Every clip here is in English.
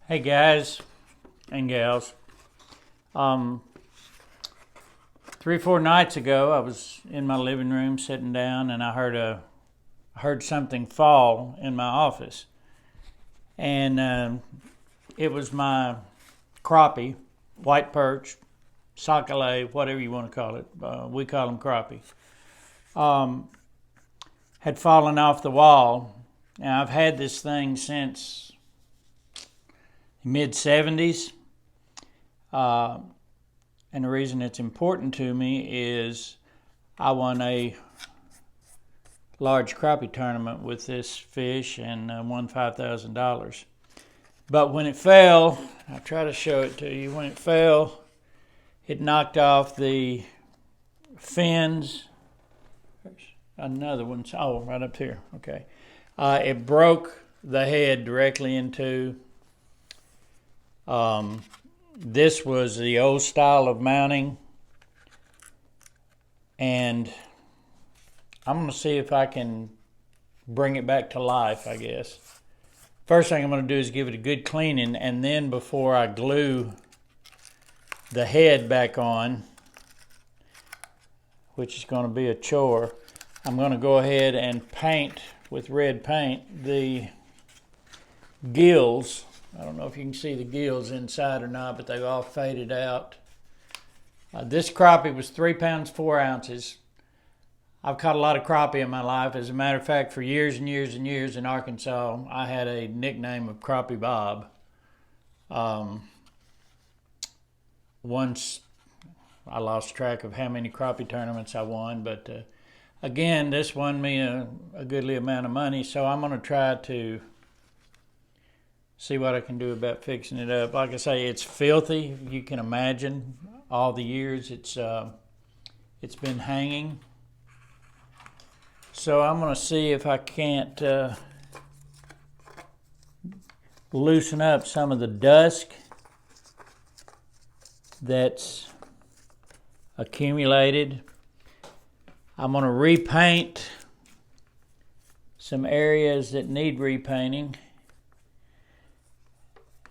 Hey guys and gals. 3 or 4 nights ago, I was in my living room sitting down, and I heard something fall in my office, and it was my crappie, white perch, sockeye, whatever you want to call it. We call them crappie. Had fallen off the wall. Now I've had this thing since mid-70s. And the reason it's important to me is I won a large crappie tournament with this fish and won $5,000. But when it fell, I'll try to show it to you. When it fell, it knocked off the fins. There's another one. Oh, right up here. Okay. It broke the head directly into. This was the old style of mounting, and I'm going to see if I can bring it back to life, I guess. First thing I'm going to do is give it a good cleaning, and then before I glue the head back on, which is going to be a chore, I'm going to go ahead and paint with red paint the gills. I don't know if you can see the gills inside or not, but they've all faded out. This crappie was 3 pounds 4 ounces. I've caught a lot of crappie in my life. As a matter of fact, for years and years and years in Arkansas, I had a nickname of Crappie Bob. Once I lost track of how many crappie tournaments I won, but again, this won me a goodly amount of money, so I'm going to try to see what I can do about fixing it up. Like I say, it's filthy. You can imagine all the years it's been hanging. So I'm going to see if I can't loosen up some of the dust that's accumulated. I'm going to repaint some areas that need repainting.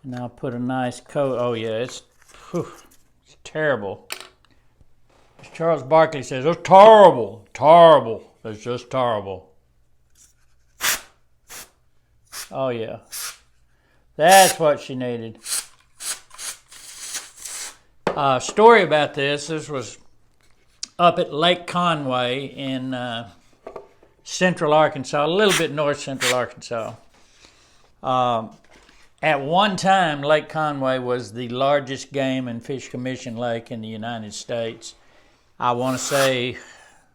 And I'll put a nice coat. Oh yeah, it's terrible. As Charles Barkley says, it's terrible, terrible. It's just terrible. Oh yeah, that's what she needed. Story about this. This was up at Lake Conway in central Arkansas, a little bit north central Arkansas. At one time, Lake Conway was the largest game and fish commission lake in the United States. I want to say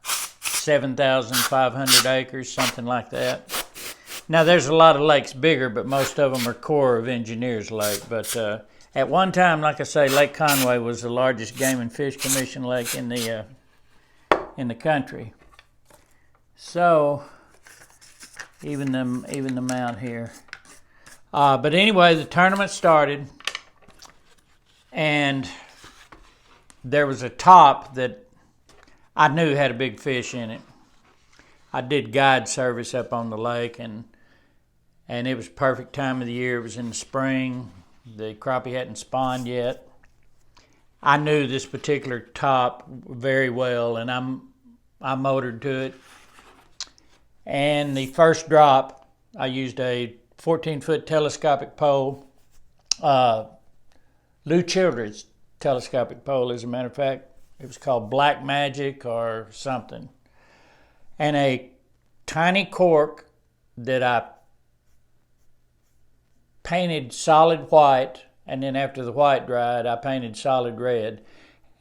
7,500 acres, something like that. Now, there's a lot of lakes bigger, but most of them are Corps of Engineers Lake. But at one time, like I say, Lake Conway was the largest game and fish commission lake in the country. So, even the mount here. But anyway, the tournament started, and there was a top that I knew had a big fish in it. I did guide service up on the lake, and it was perfect time of the year. It was in the spring. The crappie hadn't spawned yet. I knew this particular top very well, and I motored to it. And the first drop, I used a 14-foot telescopic pole, Lou Childred's telescopic pole, as a matter of fact. It was called Black Magic or something. And a tiny cork that I painted solid white, and then after the white dried, I painted solid red.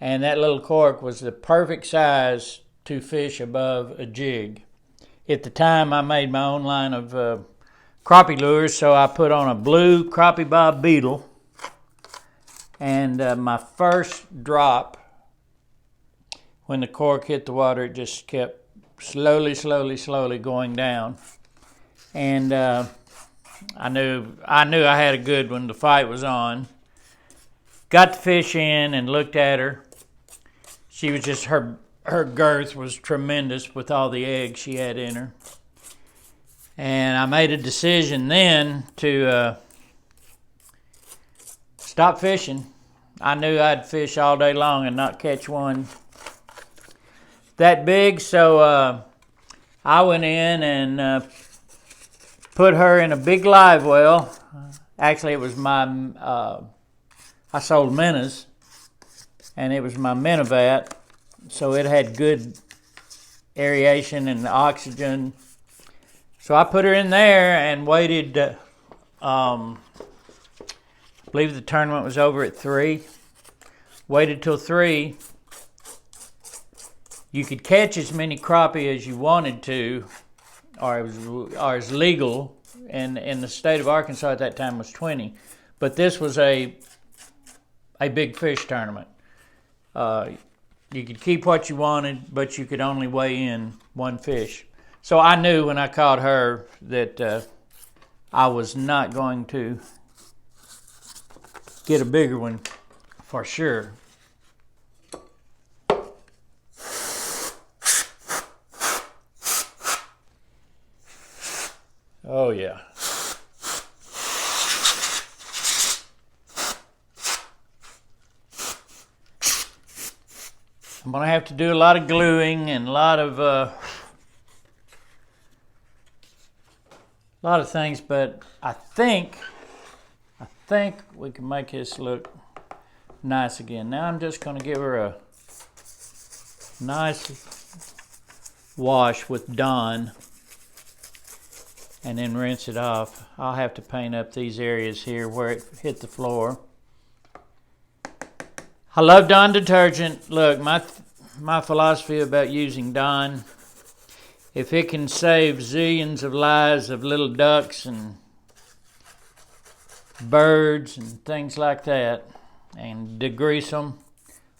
And that little cork was the perfect size to fish above a jig. At the time, I made my own line of crappie lures, so I put on a blue Crappie Bob Beetle, and my first drop, when the cork hit the water, it just kept slowly going down, and I knew I had a good one. The fight was on. Got the fish in and looked at her. She was just, her girth was tremendous with all the eggs she had in her. And I made a decision then to stopped fishing. I knew I'd fish all day long and not catch one that big, so I went in and put her in a big live well. Actually, it was my, I sold minnows, and it was my minnow vat, so it had good aeration and oxygen. So I put her in there and waited, I believe the tournament was over at 3. Waited till 3. You could catch as many crappie as you wanted to, or as legal, and in the state of Arkansas at that time was 20. But this was a big fish tournament. You could keep what you wanted, but you could only weigh in one fish. So I knew when I caught her that I was not going to get a bigger one for sure. Oh yeah. I'm going to have to do a lot of gluing and a lot of things, but I think we can make this look nice again. Now I'm just going to give her a nice wash with Dawn and then rinse it off. I'll have to paint up these areas here where it hit the floor. I love Dawn detergent. Look, my philosophy about using Dawn, if it can save zillions of lives of little ducks and birds and things like that, and degrease them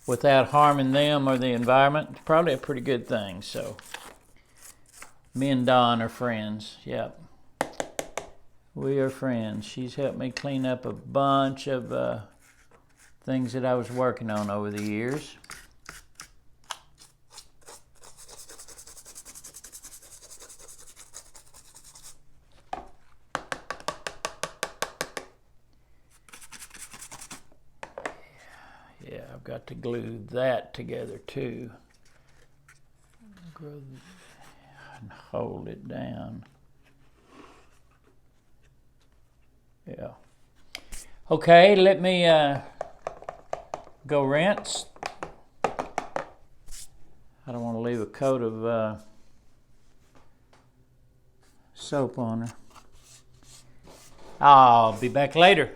without harming them or the environment, it's probably a pretty good thing. So, me and Dawn are friends. Yep. We are friends. She's helped me clean up a bunch of things that I was working on over the years. Yeah, I've got to glue that together too. And hold it down. Yeah. Okay, let me go rinse. I don't want to leave a coat of soap on her. I'll be back later.